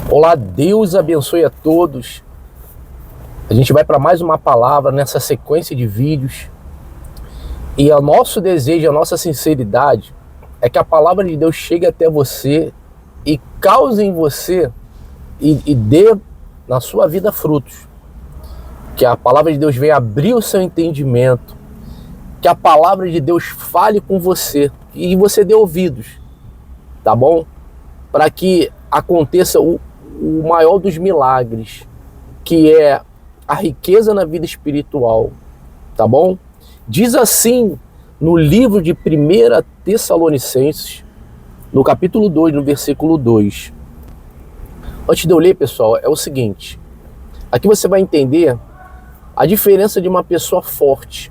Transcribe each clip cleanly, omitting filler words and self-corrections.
Olá, Deus abençoe a todos. A gente vai para mais uma palavra nessa sequência de vídeos. E o nosso desejo, a nossa sinceridade é que a palavra de Deus chegue até você e cause em você e dê na sua vida frutos. Que a palavra de Deus venha abrir o seu entendimento. Que a palavra de Deus fale com você e você dê ouvidos, tá bom? Para que aconteça o maior dos milagres, que é a riqueza na vida espiritual, tá bom? Diz assim no livro de 1 Tessalonicenses, no capítulo 2, no versículo 2. Antes de eu ler, pessoal, é o seguinte. Aqui você vai entender a diferença de uma pessoa forte,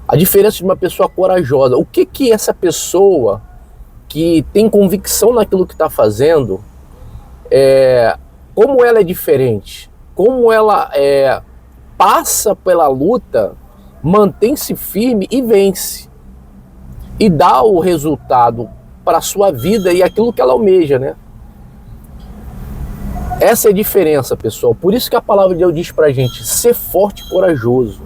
a diferença de uma pessoa corajosa. O que essa pessoa que tem convicção naquilo que está fazendo, como ela é diferente, como ela passa pela luta, mantém-se firme e vence. E dá o resultado para a sua vida e aquilo que ela almeja, né? Essa é a diferença, pessoal. Por isso que a palavra de Deus diz pra gente: ser forte e corajoso.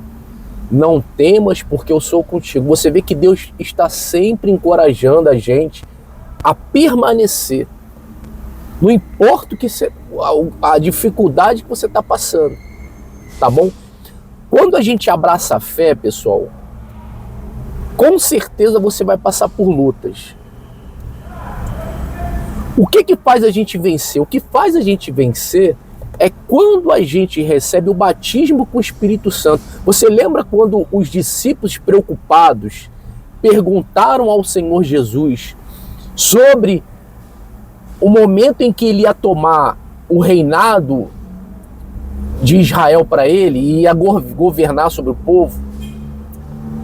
Não temas, porque eu sou contigo. Você vê que Deus está sempre encorajando a gente a permanecer. Não importa a dificuldade que você está passando, tá bom? Quando a gente abraça a fé, pessoal, com certeza você vai passar por lutas. O que faz a gente vencer? O que faz a gente vencer é quando a gente recebe o batismo com o Espírito Santo. Você lembra quando os discípulos preocupados perguntaram ao Senhor Jesus sobre o momento em que ele ia tomar o reinado de Israel para ele e ia governar sobre o povo?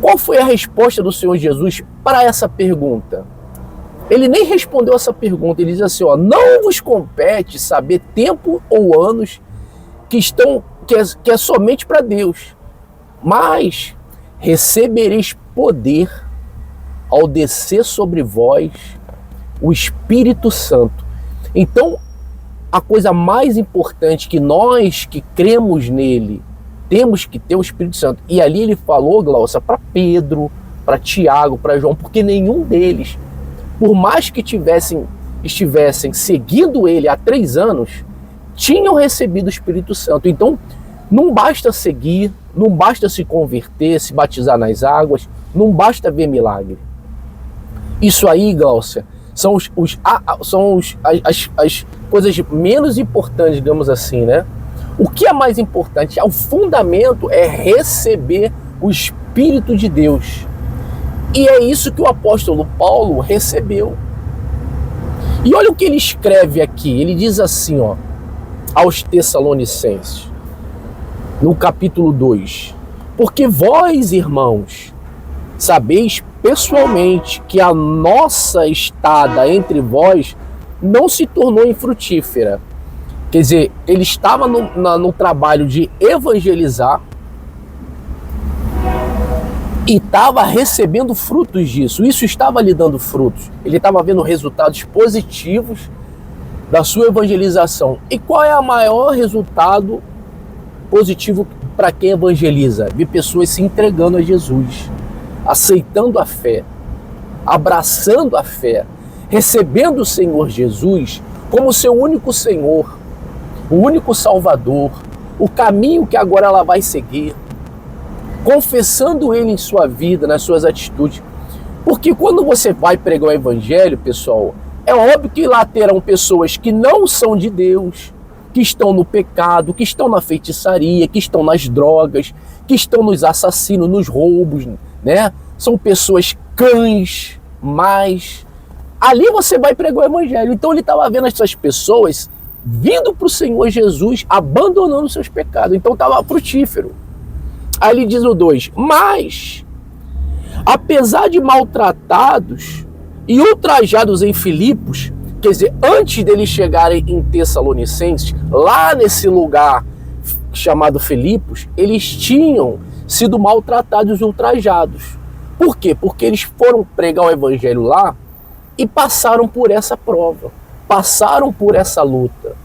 Qual foi a resposta do Senhor Jesus para essa pergunta? Ele nem respondeu essa pergunta. Ele diz assim: não vos compete saber tempo ou anos que é somente para Deus, mas recebereis poder ao descer sobre vós o Espírito Santo. Então, a coisa mais importante que nós que cremos nele temos que ter o Espírito Santo. E ali ele falou, Glaucia, para Pedro, para Tiago, para João, porque nenhum deles, por mais que estivessem seguindo ele há 3 anos, tinham recebido o Espírito Santo. Então, não basta seguir, não basta se converter, se batizar nas águas, não basta ver milagre. Isso aí, Glaucia, são as coisas menos importantes, digamos assim, né? O que é mais importante? O fundamento é receber o Espírito de Deus. E é isso que o apóstolo Paulo recebeu. E olha o que ele escreve aqui. Ele diz assim, aos Tessalonicenses, no capítulo 2. Porque vós, irmãos, sabeis pessoalmente que a nossa estada entre vós não se tornou infrutífera. Quer dizer, ele estava no trabalho de evangelizar e estava recebendo frutos disso. Isso estava lhe dando frutos. Ele estava vendo resultados positivos da sua evangelização. E qual é o maior resultado positivo para quem evangeliza? Ver pessoas se entregando a Jesus, aceitando a fé, abraçando a fé, recebendo o Senhor Jesus como seu único Senhor, o único Salvador, o caminho que agora ela vai seguir, confessando Ele em sua vida, nas suas atitudes. Porque quando você vai pregar o Evangelho, pessoal, é óbvio que lá terão pessoas que não são de Deus, que estão no pecado, que estão na feitiçaria, que estão nas drogas, que estão nos assassinos, nos roubos, né? São pessoas cães, mas ali você vai pregar o Evangelho. Então ele estava vendo essas pessoas vindo para o Senhor Jesus, abandonando seus pecados. Então estava frutífero. Aí ele diz no 2, mas, apesar de maltratados e ultrajados em Filipos, quer dizer, antes deles chegarem em Tessalonicenses, lá nesse lugar chamado Filipos, eles tinham sido maltratados e ultrajados. Por quê? Porque eles foram pregar o Evangelho lá e passaram por essa prova, passaram por essa luta.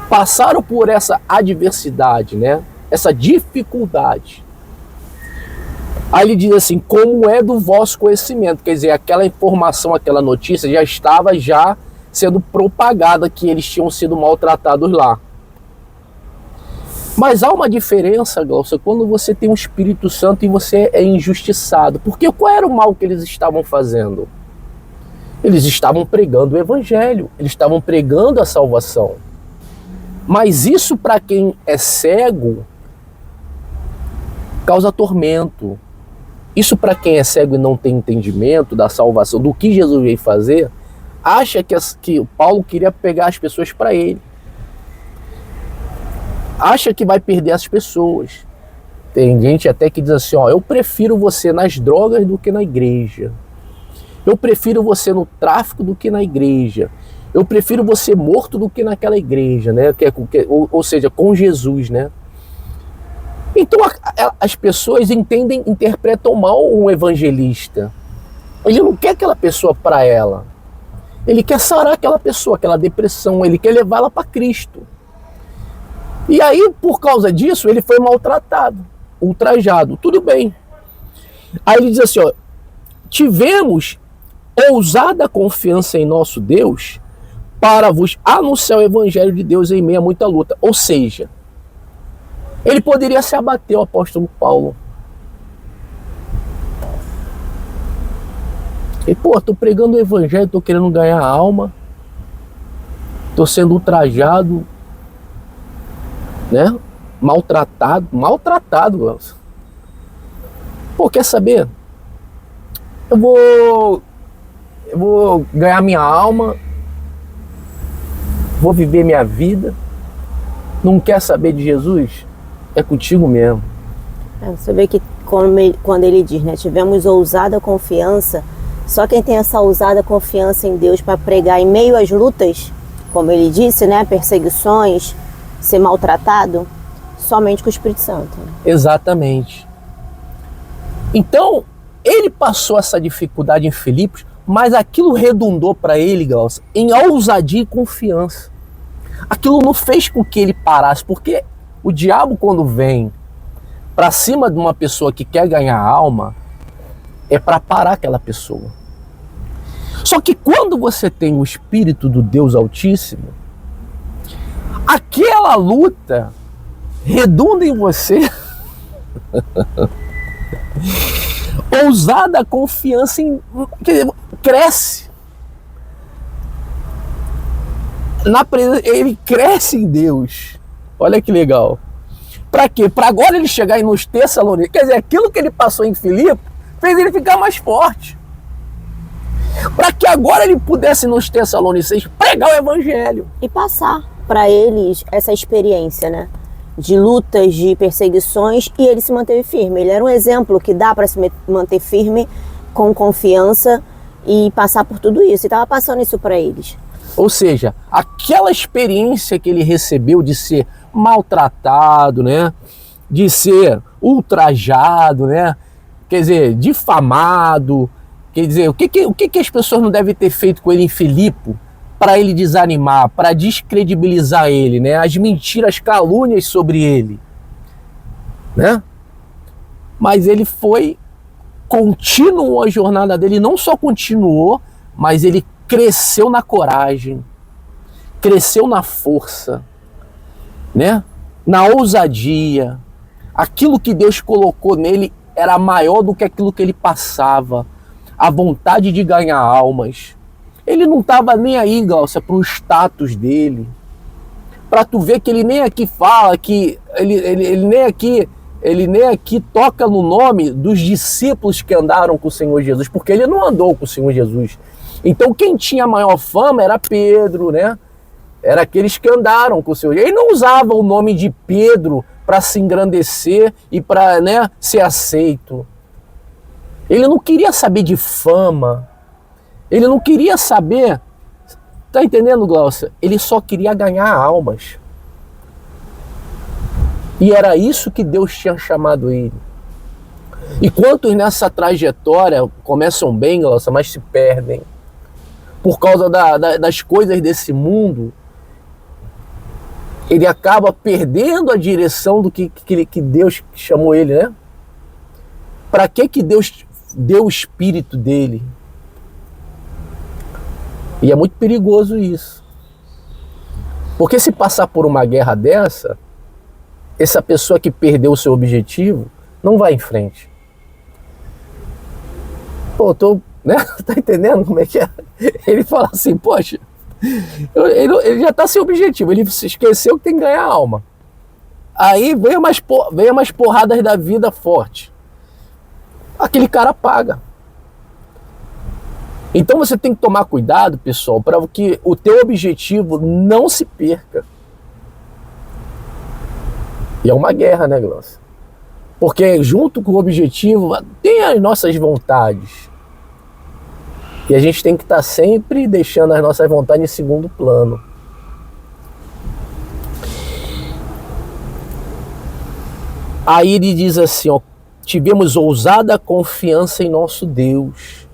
passaram por essa adversidade, né? Essa dificuldade. Aí ele diz assim, como é do vosso conhecimento, quer dizer, aquela informação, aquela notícia já estava sendo propagada que eles tinham sido maltratados lá. Mas há uma diferença, Glaucia, quando você tem um Espírito Santo e você é injustiçado. Porque qual era o mal que eles estavam fazendo? Eles estavam pregando o Evangelho, eles estavam pregando a salvação. Mas isso para quem é cego causa tormento. Isso para quem é cego e não tem entendimento da salvação, do que Jesus veio fazer, acha que Paulo queria pegar as pessoas para ele. Acha que vai perder as pessoas. Tem gente até que diz assim, ó, eu prefiro você nas drogas do que na igreja. Eu prefiro você no tráfico do que na igreja. Eu prefiro você morto do que naquela igreja, né? Ou seja, com Jesus, né? Então as pessoas interpretam mal um evangelista. Ele não quer aquela pessoa para ela. Ele quer sarar aquela pessoa, aquela depressão. Ele quer levá-la para Cristo. E aí, por causa disso, ele foi maltratado, ultrajado. Tudo bem. Aí ele diz assim, ó, tivemos ousada confiança em nosso Deus para vos anunciar o evangelho de Deus em meio a muita luta. Ou seja, ele poderia se abater, o apóstolo Paulo. E, pô, tô pregando o evangelho, tô querendo ganhar a alma, tô sendo ultrajado, né? Maltratado, Glaucio. Pô, quer saber? Eu vou ganhar minha alma, vou viver minha vida. Não quer saber de Jesus? É contigo mesmo. Você vê que quando ele diz, né, tivemos ousada confiança, só quem tem essa ousada confiança em Deus para pregar em meio às lutas, como ele disse, né, perseguições, ser maltratado, somente com o Espírito Santo. Exatamente. Então, ele passou essa dificuldade em Filipos, mas aquilo redundou para ele, Glaucia, em ousadia e confiança. Aquilo não fez com que ele parasse, porque o diabo, quando vem para cima de uma pessoa que quer ganhar alma, é para parar aquela pessoa. Só que quando você tem o Espírito do Deus Altíssimo, aquela luta redunda em você ousada confiança cresce. Ele cresce em Deus. Olha que legal. Para quê? Para agora ele chegar nos Tessalonicenses. Quer dizer, aquilo que ele passou em Filipe fez ele ficar mais forte. Para que agora ele pudesse nos Tessalonicenses pregar o evangelho. E passar para eles essa experiência, né? De lutas, de perseguições, e ele se manteve firme. Ele era um exemplo que dá para se manter firme, com confiança e passar por tudo isso. E estava passando isso para eles. Ou seja, aquela experiência que ele recebeu de ser maltratado, né? De ser ultrajado, né? Quer dizer, difamado. Quer dizer, o que as pessoas não devem ter feito com ele em Filipe para ele desanimar, para descredibilizar ele, né? As mentiras, as calúnias sobre ele, né? Mas ele continuou a jornada dele, não só continuou, mas ele cresceu na coragem, cresceu na força, né? Na ousadia. Aquilo que Deus colocou nele era maior do que aquilo que ele passava. A vontade de ganhar almas. Ele não estava nem aí, Glaucia, para o status dele. Para tu ver que ele nem aqui fala, que ele nem aqui toca no nome dos discípulos que andaram com o Senhor Jesus, porque ele não andou com o Senhor Jesus. Então quem tinha maior fama era Pedro, né? Era aqueles que andaram com o Senhor. Ele não usava o nome de Pedro para se engrandecer e para, né, ser aceito. Ele não queria saber de fama. Ele não queria saber... Tá entendendo, Glaucia? Ele só queria ganhar almas. E era isso que Deus tinha chamado ele. E quantos nessa trajetória começam bem, Glaucia, mas se perdem. Por causa das coisas desse mundo. ele acaba perdendo a direção do que Deus chamou ele, né? Para que Deus deu o espírito dele? E é muito perigoso isso. Porque se passar por uma guerra dessa, essa pessoa que perdeu o seu objetivo não vai em frente. Pô, né? Tá entendendo como é que é? Ele fala assim, poxa, ele já tá sem objetivo, ele se esqueceu que tem que ganhar a alma. Aí vem umas porradas da vida forte. Aquele cara paga. Então você tem que tomar cuidado, pessoal, para que o teu objetivo não se perca. E é uma guerra, né, Glaucio? Porque junto com o objetivo tem as nossas vontades. E a gente tem que estar sempre deixando as nossas vontades em segundo plano. Aí ele diz assim, ó, tivemos ousada confiança em nosso Deus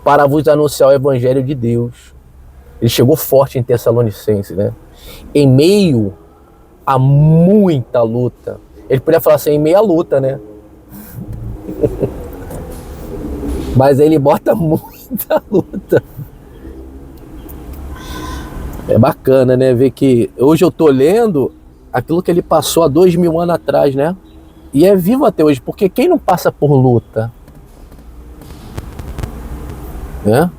para vos anunciar o evangelho de Deus. Ele chegou forte em Tessalonicenses, né? Em meio a muita luta. Ele podia falar assim, em meio à luta, né? Mas ele bota muita luta. É bacana, né? Ver que hoje eu tô lendo aquilo que ele passou há 2000 anos atrás, né? E é vivo até hoje, porque quem não passa por luta? Né?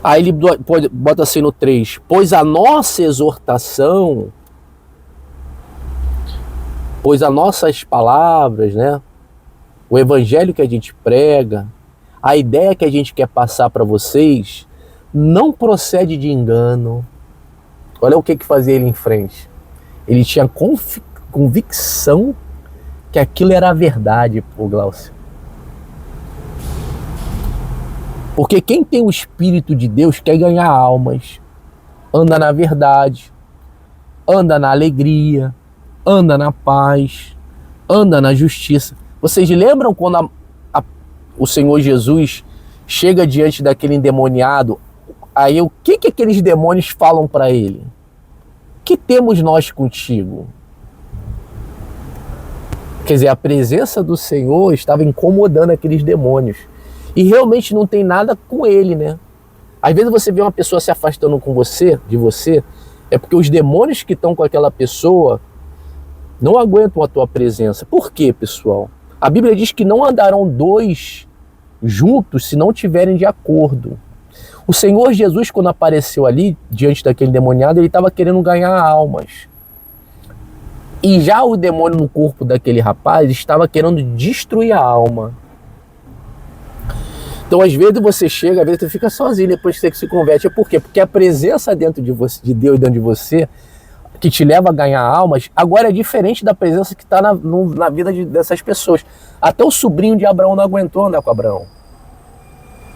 Aí ele bota assim no 3, pois a nossa exortação, pois as nossas palavras, né? O evangelho que a gente prega, a ideia que a gente quer passar para vocês, não procede de engano. Olha o que fazia ele em frente. Ele tinha convicção que aquilo era a verdade, pô, Glaucio. Porque quem tem o Espírito de Deus quer ganhar almas, anda na verdade, anda na alegria, anda na paz, anda na justiça. Vocês lembram quando o Senhor Jesus chega diante daquele endemoniado? Aí o que aqueles demônios falam para ele? Que temos nós contigo? Quer dizer, a presença do Senhor estava incomodando aqueles demônios. E realmente não tem nada com ele, né? Às vezes você vê uma pessoa se afastando de você, é porque os demônios que estão com aquela pessoa não aguentam a tua presença. Por quê, pessoal? A Bíblia diz que não andarão dois juntos se não tiverem de acordo. O Senhor Jesus, quando apareceu ali, diante daquele demoniado, ele estava querendo ganhar almas. E já o demônio no corpo daquele rapaz estava querendo destruir a alma. Então, às vezes você chega, às vezes você fica sozinho depois que você se converte. Por quê? Porque a presença dentro de você, de Deus dentro de você, que te leva a ganhar almas, agora é diferente da presença que está na vida dessas pessoas. Até o sobrinho de Abraão não aguentou andar com Abraão.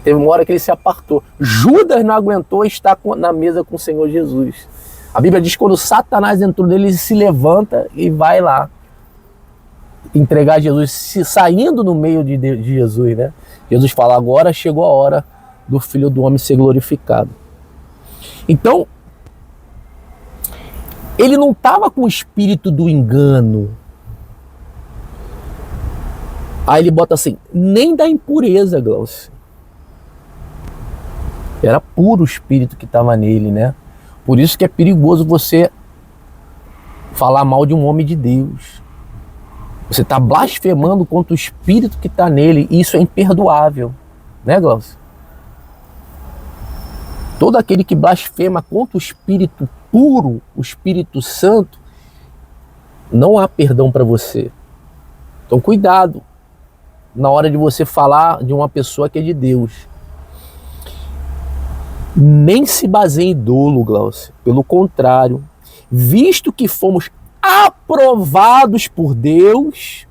Teve uma hora que ele se apartou. Judas não aguentou estar na mesa com o Senhor Jesus. A Bíblia diz que quando Satanás entrou nele, ele se levanta e vai lá entregar Jesus, saindo no meio de Jesus, né? Jesus fala, agora chegou a hora do Filho do Homem ser glorificado. Então, ele não estava com o espírito do engano. Aí ele bota assim, nem da impureza, Glaucio. Era puro o espírito que estava nele, né? Por isso que é perigoso você falar mal de um homem de Deus. Você está blasfemando contra o espírito que está nele, e isso é imperdoável, né, Glaucio? Todo aquele que blasfema contra o espírito puro, o Espírito Santo, não há perdão para você. Então cuidado na hora de você falar de uma pessoa que é de Deus. Nem se baseie em dolo, Glaucio. Pelo contrário, visto que fomos aprovados por Deus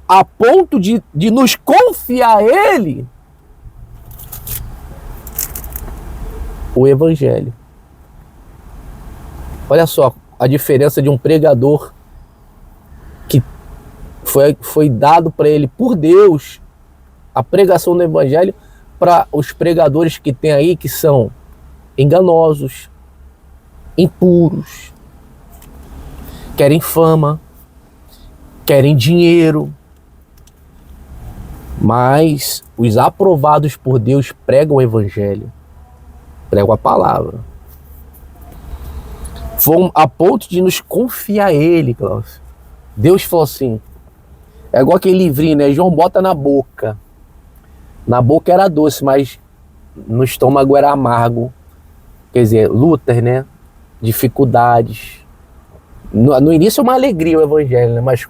a ponto de nos confiar a Ele o Evangelho. Olha só a diferença de um pregador que foi dado para ele por Deus a pregação do Evangelho, para os pregadores que tem aí que são enganosos, impuros, querem fama, querem dinheiro, mas os aprovados por Deus pregam o evangelho, pregam a palavra. Foi a ponto de nos confiar a ele, Cláudio. Deus falou assim, é igual aquele livrinho, né? João bota na boca. Na boca era doce, mas no estômago era amargo. Quer dizer, lutas, né? Dificuldades. No início é uma alegria o evangelho, né? Mas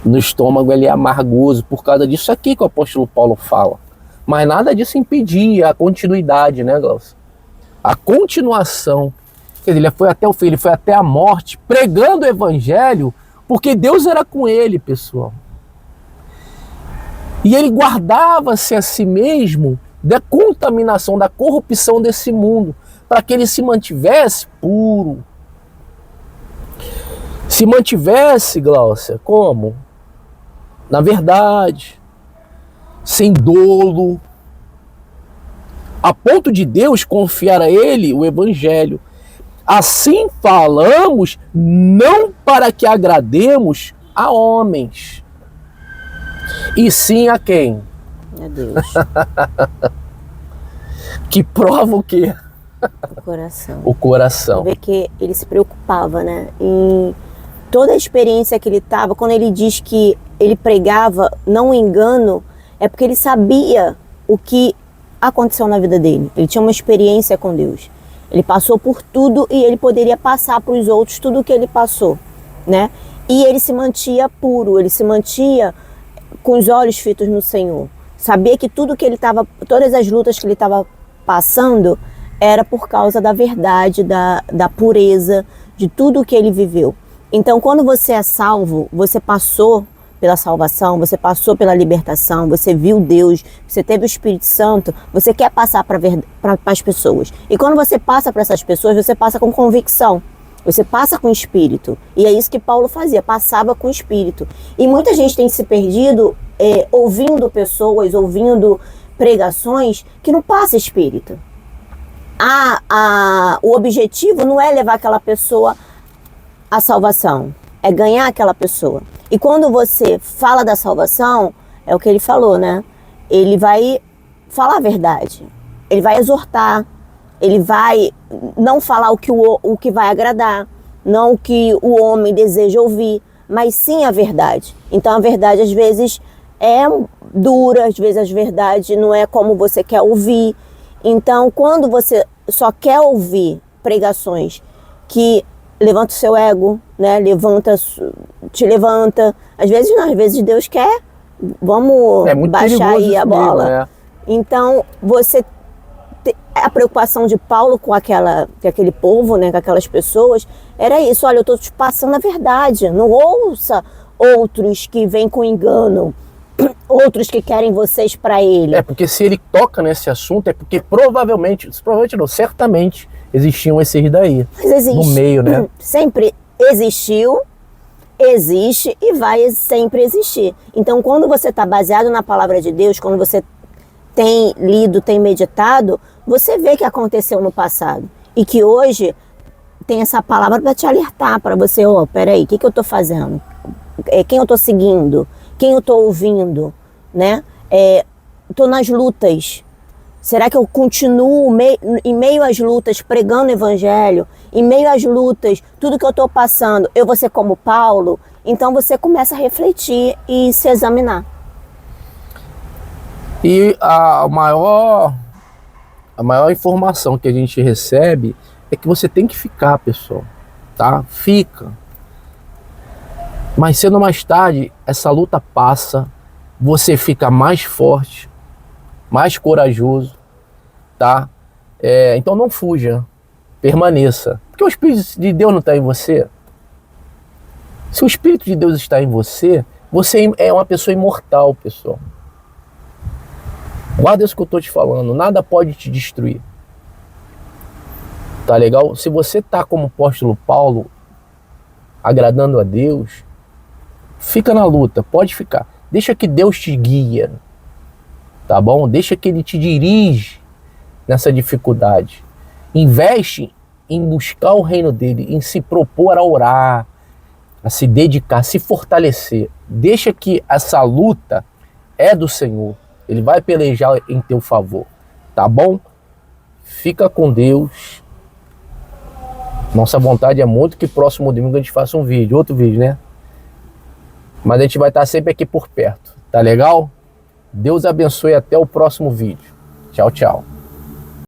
no estômago ele é amargoso por causa disso aqui que o apóstolo Paulo fala. Mas nada disso impedia a continuidade, né, Glaucio? A continuação. Quer dizer, ele foi até o fim, ele foi até a morte, pregando o evangelho, porque Deus era com ele, pessoal. E ele guardava-se a si mesmo da contaminação, da corrupção desse mundo, para que ele se mantivesse puro. Se mantivesse, Glaucia, como? Na verdade, sem dolo, a ponto de Deus confiar a ele o evangelho. Assim falamos, não para que agrademos a homens, e sim a quem? A Deus. Que prova o quê? O coração. O coração. Você vê que ele se preocupava, né? Em toda a experiência que ele estava, quando ele diz que ele pregava não engano, é porque ele sabia o que aconteceu na vida dele. Ele tinha uma experiência com Deus. Ele passou por tudo e ele poderia passar para os outros tudo o que ele passou, né? E ele se mantia puro, ele se mantia com os olhos fitos no Senhor. Sabia que tudo que ele estava, todas as lutas que ele estava passando, era por causa da verdade, da pureza, de tudo o que ele viveu. Então, quando você é salvo, você passou pela salvação, você passou pela libertação, você viu Deus, você teve o Espírito Santo, você quer passar para as pessoas. E quando você passa para essas pessoas, você passa com convicção, você passa com espírito. E é isso que Paulo fazia, passava com espírito. E muita gente tem se perdido ouvindo pessoas, ouvindo pregações que não passa espírito. O objetivo não é levar aquela pessoa à salvação, é ganhar aquela pessoa. E quando você fala da salvação, é o que ele falou, né? Ele vai falar a verdade, ele vai exortar, ele vai não falar o que vai agradar, não o que o homem deseja ouvir, mas sim a verdade. Então a verdade às vezes é dura, às vezes a verdade não é como você quer ouvir. Então quando você só quer ouvir pregações que levanta o seu ego, né? Te levanta. Às vezes não, às vezes Deus quer, vamos baixar aí a bola. Mesmo, né? Então, a preocupação de Paulo com aquele povo, né? Com aquelas pessoas, era isso. Olha, eu estou te passando a verdade. Não ouça outros que vêm com engano, outros que querem vocês para ele. Porque se ele toca nesse assunto, é porque provavelmente não, certamente existiam esses daí. Mas existe, no meio, né? Sempre existiu, existe e vai sempre existir. Então, quando você está baseado na palavra de Deus, quando você tem lido, tem meditado, você vê que aconteceu no passado. E que hoje tem essa palavra para te alertar, para você, peraí, o que eu estou fazendo? Quem eu estou seguindo? Quem eu estou ouvindo? Né? Estou nas lutas. Será que eu continuo em meio às lutas, pregando o evangelho? Em meio às lutas, tudo que eu estou passando, eu vou ser como Paulo? Então você começa a refletir e se examinar. E a maior informação que a gente recebe é que você tem que ficar, pessoal. Tá? Fica. Mas cedo ou mais tarde, essa luta passa, você fica mais forte, mais corajoso, tá? Então não fuja, permaneça. Porque o Espírito de Deus não está em você. Se o Espírito de Deus está em você, você é uma pessoa imortal, pessoal. Guarda isso que eu estou te falando, nada pode te destruir. Tá legal? Se você tá como o apóstolo Paulo, agradando a Deus, fica na luta, pode ficar. Deixa que Deus te guia, tá bom? Deixa que Ele te dirige nessa dificuldade. Investe em buscar o reino dele, em se propor a orar, a se dedicar, a se fortalecer. Deixa que essa luta é do Senhor. Ele vai pelejar em teu favor, tá bom? Fica com Deus. Nossa vontade é muito que próximo domingo a gente faça um vídeo, outro vídeo, né? Mas a gente vai estar sempre aqui por perto, tá legal? Deus abençoe, até o próximo vídeo. Tchau, tchau.